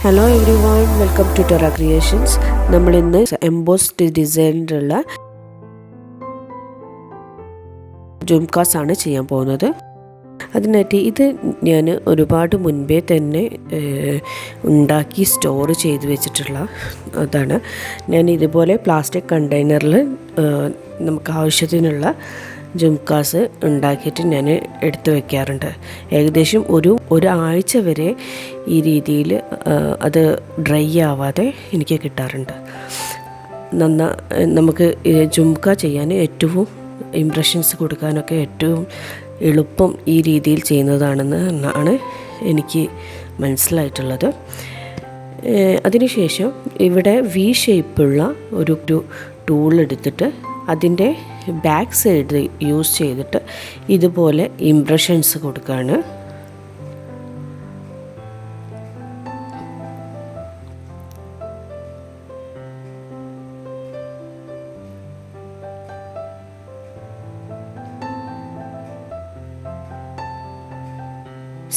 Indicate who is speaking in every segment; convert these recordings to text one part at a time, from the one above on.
Speaker 1: Hello everyone, welcome to Terracreations. നമ്മൾ ഇന്ന് embossed ഡിസൈനിലുള്ള jhumkas ആണ് ചെയ്യാൻ പോകുന്നത്. അതിനായിട്ട് ഇത് ഞാൻ ഒരുപാട് മുൻപേ തന്നെ ഉണ്ടാക്കി സ്റ്റോർ ചെയ്ത് വെച്ചിട്ടുള്ള അതാണ്. ഞാൻ ഇതുപോലെ പ്ലാസ്റ്റിക് കണ്ടെയ്നറിൽ നമുക്ക് ആവശ്യത്തിനുള്ള ജുംകാസ് ഉണ്ടാക്കിയിട്ട് ഞാൻ എടുത്തു വയ്ക്കാറുണ്ട്. ഏകദേശം ഒരാഴ്ച വരെ ഈ രീതിയിൽ അത് ഡ്രൈ ആവാതെ എനിക്ക് കിട്ടാറുണ്ട്. നമുക്ക് ജുംക ചെയ്യാൻ ഏറ്റവും ഇംപ്രഷൻസ് കൊടുക്കാനൊക്കെ ഏറ്റവും എളുപ്പം ഈ രീതിയിൽ ചെയ്യുന്നതാണെന്നാണ് എനിക്ക് മനസ്സിലായിട്ടുള്ളത്. അതിനുശേഷം ഇവിടെ വി ഷേപ്പുള്ള ഒരു ടൂൾ എടുത്തിട്ട് അതിൻ്റെ ബാക്ക് സൈഡ് യൂസ് ചെയ്തിട്ട് ഇതുപോലെ ഇംപ്രഷൻസ് കൊടുക്കുകയാണ്.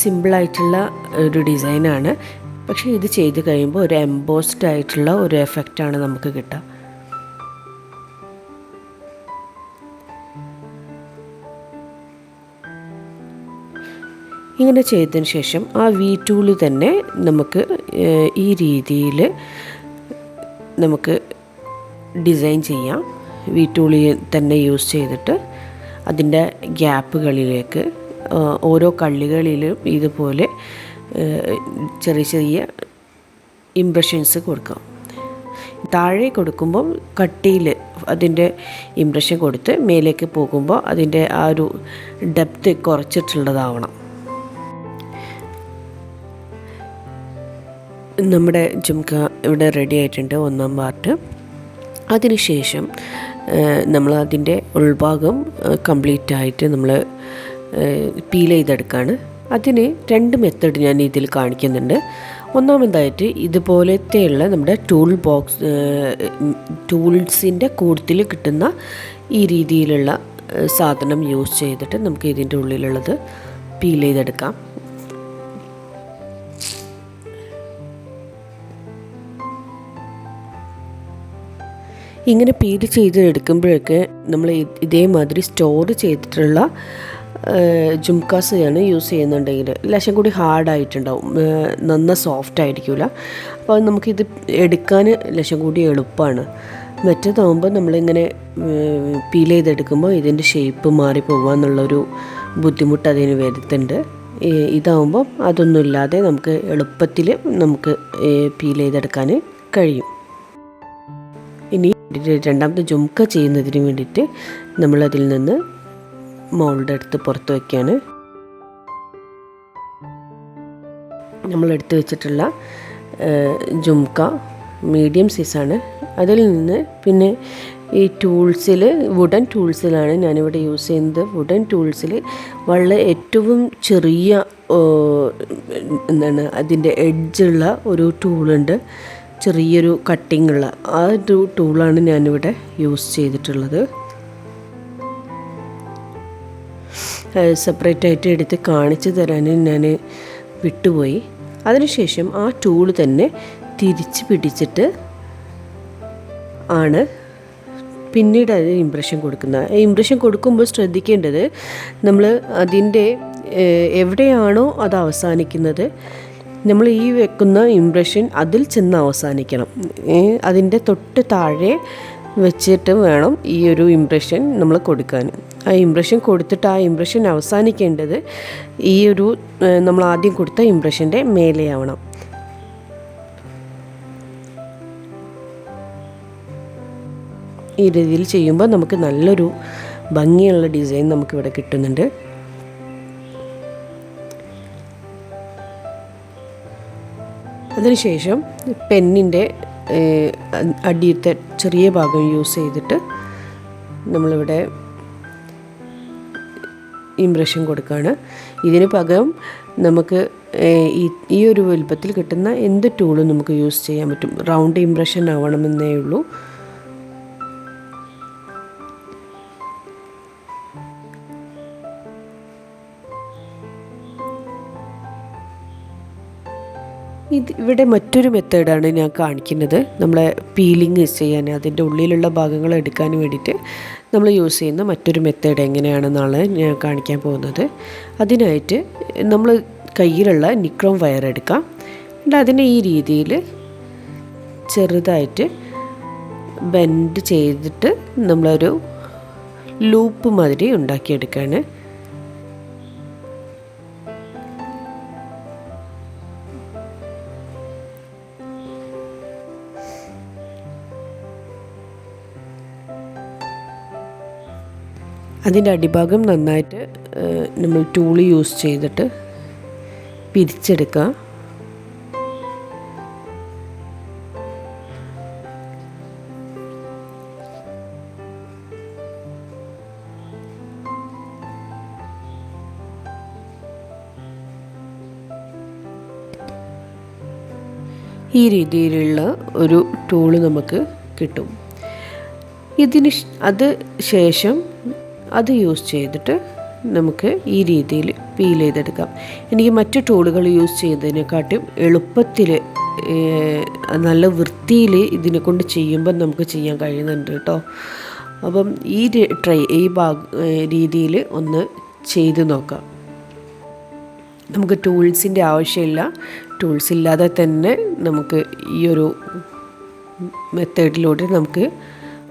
Speaker 1: സിമ്പിളായിട്ടുള്ള ഒരു ഡിസൈനാണ്, പക്ഷേ ഇത് ചെയ്ത് കഴിയുമ്പോൾ ഒരു എംബോസ്ഡ് ആയിട്ടുള്ള ഒരു എഫക്റ്റാണ് നമുക്ക് കിട്ടുക. ഇങ്ങനെ ചെയ്തതിന് ശേഷം ആ വി ടൂള് തന്നെ നമുക്ക് ഈ രീതിയിൽ നമുക്ക് ഡിസൈൻ ചെയ്യാം. വി ടൂളിൽ തന്നെ യൂസ് ചെയ്തിട്ട് അതിൻ്റെ ഗ്യാപ്പുകളിലേക്ക് ഓരോ കള്ളികളിലും ഇതുപോലെ ചെറിയ ചെറിയ ഇംപ്രഷൻസ് കൊടുക്കാം. താഴെ കൊടുക്കുമ്പോൾ കട്ടിയിൽ അതിൻ്റെ ഇംപ്രഷൻ കൊടുത്ത് മേലേക്ക് പോകുമ്പോൾ അതിൻ്റെ ആ ഒരു ഡെപ്ത് കുറച്ചിട്ടുള്ളതാവണം. നമ്മുടെ ജുംക ഇവിടെ റെഡി ആയിട്ടുണ്ട്, ഒന്നാം പാർട്ട്. അതിനുശേഷം നമ്മൾ അതിൻ്റെ ഉൾഭാഗം കംപ്ലീറ്റ് ആയിട്ട് നമ്മൾ പീൽ ചെയ്തെടുക്കുകയാണ്. അതിന് രണ്ട് മെത്തേഡ് ഞാൻ ഇതിൽ കാണിക്കുന്നുണ്ട്. ഒന്നാമതായിട്ട് ഇതുപോലത്തെയുള്ള നമ്മുടെ ടൂൾസിൻ്റെ കൂട്ടത്തിൽ കിട്ടുന്ന ഈ രീതിയിലുള്ള സാധനം യൂസ് ചെയ്തിട്ട് നമുക്ക് ഇതിൻ്റെ ഉള്ളിലുള്ളത് പീൽ ചെയ്തെടുക്കാം. ഇങ്ങനെ പീൽ ചെയ്ത് എടുക്കുമ്പോഴൊക്കെ നമ്മൾ ഇതേമാതിരി സ്റ്റോർ ചെയ്തിട്ടുള്ള ജുംകാസാണ് യൂസ് ചെയ്യുന്നുണ്ടെങ്കിൽ ലേശം കൂടി ഹാർഡായിട്ടുണ്ടാവും, നന്ന സോഫ്റ്റ് ആയിരിക്കില്ല. അപ്പോൾ നമുക്കിത് എടുക്കാൻ ലേശം കൂടി എളുപ്പമാണ്. മറ്റേതാകുമ്പോൾ നമ്മളിങ്ങനെ പീൽ ചെയ്തെടുക്കുമ്പോൾ ഇതിൻ്റെ ഷേപ്പ് മാറിപ്പോകാമെന്നുള്ളൊരു ബുദ്ധിമുട്ട് അതിന് വരുത്തുന്നുണ്ട്. ഇതാകുമ്പോൾ അതൊന്നുമില്ലാതെ നമുക്ക് എളുപ്പത്തിൽ നമുക്ക് പീൽ ചെയ്തെടുക്കാൻ കഴിയും. ഇനി രണ്ടാമത്തെ ജുംക ചെയ്യുന്നതിന് വേണ്ടിയിട്ട് നമ്മളതിൽ നിന്ന് മൗൾഡ് എടുത്ത് പുറത്ത് വയ്ക്കുകയാണ്. നമ്മളെടുത്ത് വെച്ചിട്ടുള്ള ജുംക മീഡിയം സൈസാണ്. അതിൽ നിന്ന് പിന്നെ ഈ ടൂൾസിൽ വുഡൻ ടൂൾസിലാണ് ഞാനിവിടെ യൂസ് ചെയ്യുന്നത്. വുഡൻ ടൂൾസിൽ വളരെ ഏറ്റവും ചെറിയ അതിൻ്റെ എഡ്ജുള്ള ഒരു ടൂളുണ്ട്, ചെറിയൊരു കട്ടിങ്ങുള്ള ആ ഒരു ടൂളാണ് ഞാനിവിടെ യൂസ് ചെയ്തിട്ടുള്ളത്. സെപ്പറേറ്റ് ആയിട്ട് എടുത്ത് കാണിച്ചു തരാൻ ഞാൻ വിട്ടുപോയി. അതിനുശേഷം ആ ടൂള് തന്നെ തിരിച്ച് പിടിച്ചിട്ട് ആണ് പിന്നീട് അത് ഇംപ്രഷൻ കൊടുക്കുന്നത്. ഇംപ്രഷൻ കൊടുക്കുമ്പോൾ ശ്രദ്ധിക്കേണ്ടത് നമ്മൾ അതിൻ്റെ എവിടെയാണോ അത് അവസാനിക്കുന്നത് നമ്മൾ ഈ വെക്കുന്ന ഇംപ്രഷൻ അതിൽ ചെന്ന് അവസാനിക്കണം. അതിൻ്റെ തൊട്ട് താഴെ വെച്ചിട്ട് വേണം ഈ ഒരു ഇംപ്രഷൻ നമ്മൾ കൊടുക്കാൻ. ആ ഇംപ്രഷൻ കൊടുത്തിട്ട് ആ ഇംപ്രഷൻ അവസാനിക്കേണ്ടത് ഈ ഒരു നമ്മൾ ആദ്യം കൊടുത്ത ഇംപ്രഷൻ്റെ മേലെയാവണം. ഈ രീതിയിൽ ചെയ്യുമ്പോൾ നമുക്ക് നല്ലൊരു ഭംഗിയുള്ള ഡിസൈൻ നമുക്കിവിടെ കിട്ടുന്നുണ്ട്. അതിനുശേഷം പെന്നിൻ്റെ അടിയത്തെ ചെറിയ ഭാഗം യൂസ് ചെയ്തിട്ട് നമ്മളിവിടെ ഇംപ്രഷൻ കൊടുക്കുകയാണ്. ഇതിന് പകരം നമുക്ക് ഈ ഒരു വലുപ്പത്തിൽ കിട്ടുന്ന എന്ത് ടൂളും നമുക്ക് യൂസ് ചെയ്യാൻ പറ്റും. റൗണ്ട് ഇംപ്രഷൻ ആവണമെന്നേ ഉള്ളൂ. ഇവിടെ മറ്റൊരു മെത്തേഡാണ് ഞാൻ കാണിക്കുന്നത്. നമ്മളെ പീലിങ് ചെയ്യാൻ, അതിൻ്റെ ഉള്ളിലുള്ള ഭാഗങ്ങൾ എടുക്കാൻ വേണ്ടിയിട്ട് നമ്മൾ യൂസ് ചെയ്യുന്ന മറ്റൊരു മെത്തേഡ് എങ്ങനെയാണെന്നാണ് ഞാൻ കാണിക്കാൻ പോകുന്നത്. അതിനായിട്ട് നമ്മൾ കയ്യിലുള്ള നിക്രോം വയർ എടുക്കാം. എന്നിട്ട് അതിനെ ഈ രീതിയിൽ ചെറുതായിട്ട് ബെൻഡ് ചെയ്തിട്ട് നമ്മളൊരു ലൂപ്പ് മാതിരി ഉണ്ടാക്കിയെടുക്കുകയാണ്. അതിൻ്റെ അടിഭാഗം നന്നായിട്ട് നമ്മൾ ടൂള് യൂസ് ചെയ്തിട്ട് പിരിച്ചെടുക്കുക. ഈ രീതിയിലുള്ള ഒരു ടൂള് നമുക്ക് കിട്ടും. അത് ശേഷം അത് യൂസ് ചെയ്തിട്ട് നമുക്ക് ഈ രീതിയിൽ പീൽ ചെയ്തെടുക്കാം. എനിക്ക് മറ്റു ടൂളുകൾ യൂസ് ചെയ്യുന്നതിനെക്കാട്ടും എളുപ്പത്തിൽ നല്ല വൃത്തിയിൽ ഇതിനെ കൊണ്ട് ചെയ്യുമ്പോൾ നമുക്ക് ചെയ്യാൻ കഴിയുന്നുണ്ട് കേട്ടോ. അപ്പം ഈ രീതിയിൽ ഒന്ന് ചെയ്ത് നോക്കാം. നമുക്ക് ടൂൾസിൻ്റെ ആവശ്യമില്ല. ടൂൾസ് ഇല്ലാതെ തന്നെ നമുക്ക് ഈ ഒരു മെത്തേഡിലൂടെ നമുക്ക്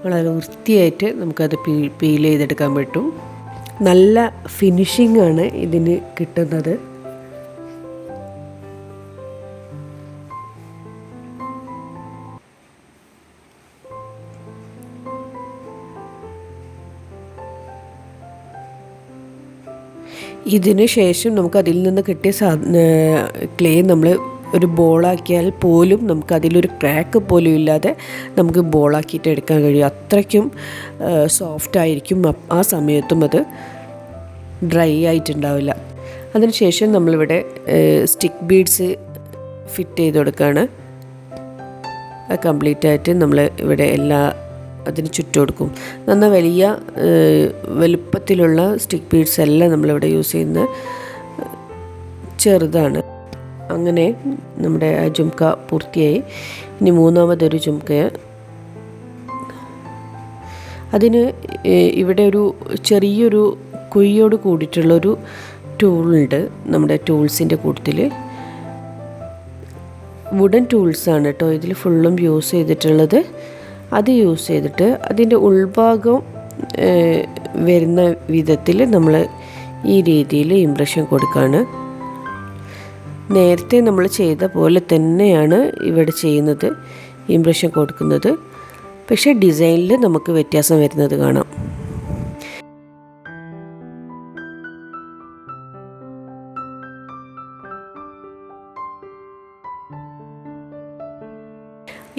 Speaker 1: വളരെ വൃത്തിയായിട്ട് നമുക്കത് പീൽ ചെയ്തെടുക്കാൻ പറ്റും. നല്ല ഫിനിഷിംഗ് ആണ് ഇതിന് കിട്ടുന്നത്. ഇതിന് ശേഷം നമുക്ക് അതിൽ നിന്ന് കിട്ടിയ ക്ലേ നമ്മൾ ഒരു ബോളാക്കിയാൽ പോലും നമുക്ക് അതിലൊരു ക്രാക്ക് പോലും ഇല്ലാതെ നമുക്ക് ബോളാക്കിയിട്ട് എടുക്കാൻ കഴിയും. അത്രയ്ക്കും സോഫ്റ്റായിരിക്കും. ആ സമയത്തും അത് ഡ്രൈ ആയിട്ടുണ്ടാവില്ല. അതിനുശേഷം നമ്മളിവിടെ സ്റ്റിക്ക് ബീഡ്സ് ഫിറ്റ് ചെയ്ത് കൊടുക്കുകയാണ്. കംപ്ലീറ്റ് ആയിട്ട് നമ്മൾ ഇവിടെ അതിന് ചുറ്റും കൊടുക്കും. നന്നാ വലിയ വലുപ്പത്തിലുള്ള സ്റ്റിക്ക് ബീഡ്സ് എല്ലാം നമ്മളിവിടെ യൂസ് ചെയ്യുന്നത് ചെറുതാണ്. അങ്ങനെ നമ്മുടെ ആ ജുംക്ക പൂർത്തിയായി. ഇനി മൂന്നാമതൊരു ജുംക്ക. അതിന് ഇവിടെ ഒരു ചെറിയൊരു കുഴിയോട് കൂടിയിട്ടുള്ളൊരു ടൂളുണ്ട് നമ്മുടെ ടൂൾസിൻ്റെ കൂട്ടത്തിൽ. വുഡൻ ടൂൾസാണ് കേട്ടോ ഇതിൽ ഫുള്ളും യൂസ് ചെയ്തിട്ടുള്ളത്. അത് യൂസ് ചെയ്തിട്ട് അതിൻ്റെ ഉൾഭാഗം വരുന്ന വിധത്തിൽ നമ്മൾ ഈ രീതിയിൽ ഇംപ്രഷൻ കൊടുക്കുകയാണ്. നേരത്തെ നമ്മൾ ചെയ്ത പോലെ തന്നെയാണ് ഇവിടെ ചെയ്യുന്നത്, ഇംപ്രഷൻ കൊടുക്കുന്നത്. പക്ഷേ ഡിസൈനിൽ നമുക്ക് വ്യത്യാസം വരുന്നത് കാണാം.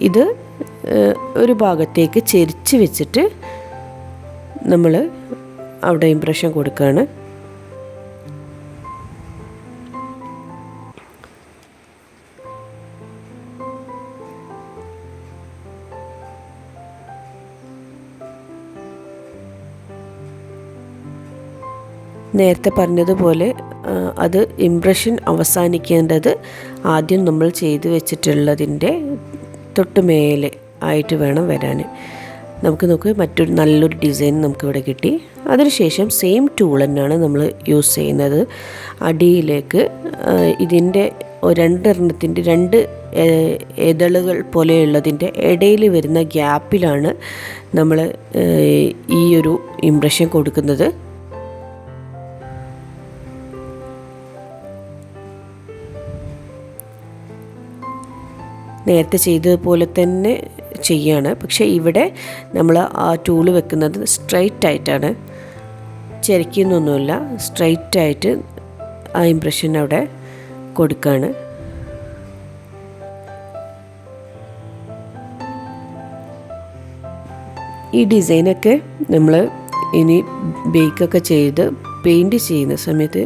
Speaker 1: ഇത് ഒരു ഭാഗത്തേക്ക് ചെരിച്ച് വെച്ചിട്ട് നമ്മൾ അവിടെ ഇംപ്രഷൻ കൊടുക്കുകയാണ്. നേരത്തെ പറഞ്ഞതുപോലെ അത് ഇംപ്രഷൻ അവസാനിക്കേണ്ടത് ആദ്യം നമ്മൾ ചെയ്തു വെച്ചിട്ടുള്ളതിൻ്റെ തൊട്ട് മേലെ ആയിട്ട് വേണം വരാൻ. നമുക്ക് മറ്റൊരു നല്ലൊരു ഡിസൈൻ നമുക്കിവിടെ കിട്ടി. അതിനുശേഷം സെയിം ടൂൾ തന്നെയാണ് നമ്മൾ യൂസ് ചെയ്യുന്നത്. അടിയിലേക്ക് ഇതിൻ്റെ രണ്ടെണ്ണത്തിൻ്റെ രണ്ട് ഇതളുകൾ പോലെയുള്ളതിൻ്റെ ഇടയിൽ വരുന്ന ഗ്യാപ്പിലാണ് നമ്മൾ ഈ ഒരു ഇംപ്രഷൻ കൊടുക്കുന്നത്. നേരത്തെ ചെയ്തതുപോലെ തന്നെ ചെയ്യാണ്. പക്ഷേ ഇവിടെ നമ്മൾ ആ ടൂള് വെക്കുന്നത് സ്ട്രൈറ്റ് ആയിട്ടാണ്, ചെരിക്കുന്നൊന്നുമില്ല. സ്ട്രൈറ്റ് ആയിട്ട് ആ ഇംപ്രഷൻ അവിടെ കൊടുക്കുകയാണ്. ഈ ഡിസൈനൊക്കെ നമ്മൾ ഇനി ബേക്കൊക്കെ ചെയ്ത് പെയിൻറ് ചെയ്യുന്ന സമയത്ത്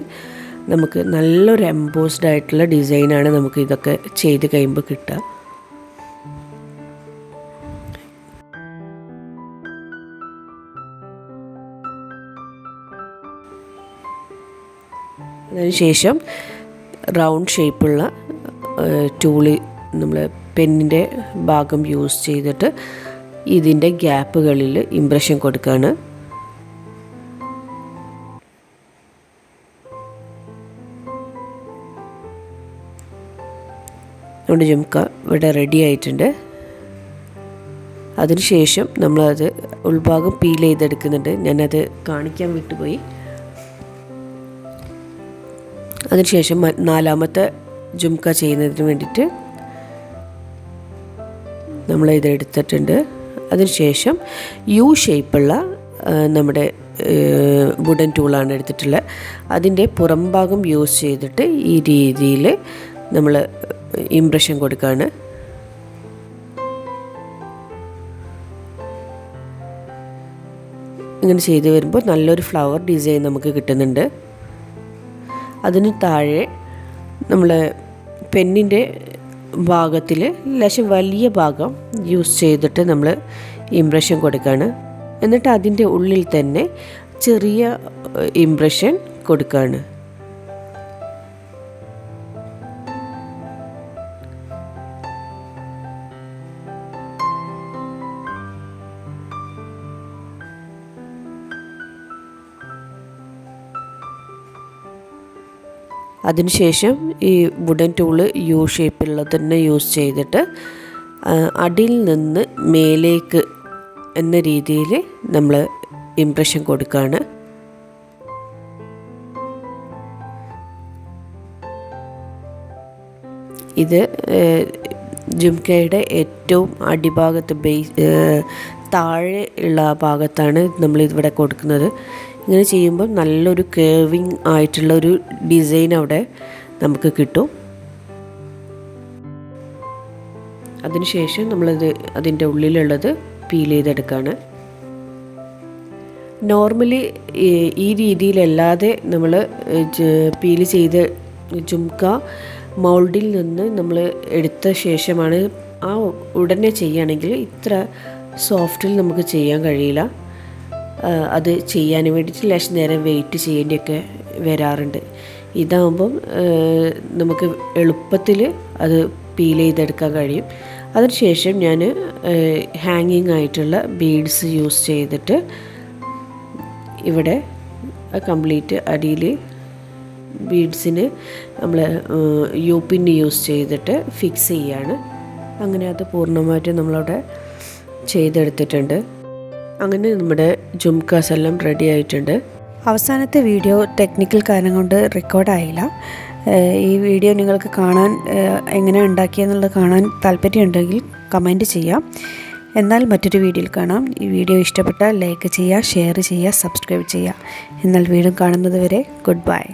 Speaker 1: നമുക്ക് നല്ലൊരു എംബോസ്ഡ് ആയിട്ടുള്ള ഡിസൈനാണ് നമുക്ക് ഇതൊക്കെ ചെയ്ത് കഴിയുമ്പോൾ കിട്ടുക. അതിനുശേഷം റൗണ്ട് ഷേപ്പുള്ള ടൂള് നമ്മൾ പെന്നിൻ്റെ ഭാഗം യൂസ് ചെയ്തിട്ട് ഇതിൻ്റെ ഗ്യാപ്പുകളിൽ ഇംപ്രഷൻ കൊടുക്കുകയാണ്. നമ്മുടെ ജുംക്ക ഇവിടെ റെഡി ആയിട്ടുണ്ട്. അതിനുശേഷം നമ്മളത് ഉൾഭാഗം പീൽ ചെയ്തെടുക്കുന്നുണ്ട്. ഞാനത് കാണിക്കാൻ വിട്ടുപോയി. അതിനുശേഷം നാലാമത്തെ ജുംക്ക ചെയ്യുന്നതിന് വേണ്ടിയിട്ട് നമ്മൾ ഇതെടുത്തിട്ടുണ്ട്. അതിനുശേഷം യു ഷേപ്പുള്ള നമ്മുടെ വുഡൻ ടൂളാണ് എടുത്തിട്ടുള്ളത്. അതിൻ്റെ പുറം ഭാഗം യൂസ് ചെയ്തിട്ട് ഈ രീതിയിൽ നമ്മൾ ഇംപ്രഷൻ കൊടുക്കുകയാണ്. ഇങ്ങനെ ചെയ്ത് വരുമ്പോൾ നല്ലൊരു ഫ്ലവർ ഡിസൈൻ നമുക്ക് കിട്ടുന്നുണ്ട്. അതിന് താഴെ നമ്മൾ പെന്നിൻ്റെ ഭാഗത്തിൽ ലേശം വലിയ ഭാഗം യൂസ് ചെയ്തിട്ട് നമ്മൾ ഇംപ്രഷൻ കൊടുക്കുകയാണ്. എന്നിട്ട് അതിൻ്റെ ഉള്ളിൽ തന്നെ ചെറിയ ഇംപ്രഷൻ കൊടുക്കുകയാണ്. അതിനുശേഷം ഈ വുഡൻ ടൂള് യു ഷേപ്പിലുള്ള തന്നെ യൂസ് ചെയ്തിട്ട് അടിയിൽ നിന്ന് മേലേക്ക് എന്ന രീതിയിൽ നമ്മൾ ഇംപ്രഷൻ കൊടുക്കുകയാണ്. ഇത് ജുംക്കയുടെ ഏറ്റവും അടിഭാഗത്ത് താഴെ ഉള്ള ഭാഗത്താണ് നമ്മളിവിടെ കൊടുക്കുന്നത്. ഇങ്ങനെ ചെയ്യുമ്പോൾ നല്ലൊരു കേർവിങ് ആയിട്ടുള്ള ഒരു ഡിസൈൻ അവിടെ നമുക്ക് കിട്ടും. അതിനുശേഷം നമ്മളത് അതിൻ്റെ ഉള്ളിലുള്ളത് പീൽ ചെയ്തെടുക്കുകയാണ്. നോർമലി ഈ രീതിയിലല്ലാതെ നമ്മൾ പീൽ ചെയ്ത് ജുംക്ക മൗൾഡിൽ നിന്ന് നമ്മൾ എടുത്ത ശേഷമാണ് ആ ഉടനെ ചെയ്യുകയാണെങ്കിൽ ഇത്ര സോഫ്റ്റിൽ നമുക്ക് ചെയ്യാൻ കഴിയില്ല. അത് ചെയ്യാൻ വേണ്ടിയിട്ട് ലേശം നേരം വെയിറ്റ് ചെയ്യേണ്ടിയൊക്കെ വരാറുണ്ട്. ഇതാകുമ്പം നമുക്ക് എളുപ്പത്തിൽ അത് പീൽ ചെയ്തെടുക്കാൻ കഴിയും. അതിനുശേഷം ഞാൻ ഹാങ്ങിങ് ആയിട്ടുള്ള ബീഡ്സ് യൂസ് ചെയ്തിട്ട് ഇവിടെ കംപ്ലീറ്റ് അടിയിൽ ബീഡ്സിന് നമ്മൾ യു പിൻ യൂസ് ചെയ്തിട്ട് ഫിക്സ് ചെയ്യാണ്. അങ്ങനെ അത് പൂർണ്ണമായിട്ട് നമ്മളവിടെ ചെയ്തെടുത്തിട്ടുണ്ട്. അങ്ങനെ നമ്മുടെ ജുംക്കാസ് എല്ലാം റെഡി ആയിട്ടുണ്ട്.
Speaker 2: അവസാനത്തെ വീഡിയോ ടെക്നിക്കൽ കാരണം കൊണ്ട് റെക്കോർഡായില്ല. ഈ വീഡിയോ നിങ്ങൾക്ക് കാണാൻ എങ്ങനെ ഉണ്ടാക്കിയെന്നുള്ളത് കാണാൻ താല്പര്യമുണ്ടെങ്കിൽ കമൻറ്റ് ചെയ്യാം. എന്നാൽ മറ്റൊരു വീഡിയോയിൽ കാണാം. ഈ വീഡിയോ ഇഷ്ടപ്പെട്ടാൽ ലൈക്ക് ചെയ്യുക, ഷെയർ ചെയ്യുക, സബ്സ്ക്രൈബ് ചെയ്യുക. എന്നാൽ വീണ്ടും കാണുന്നത് വരെ ഗുഡ് ബൈ.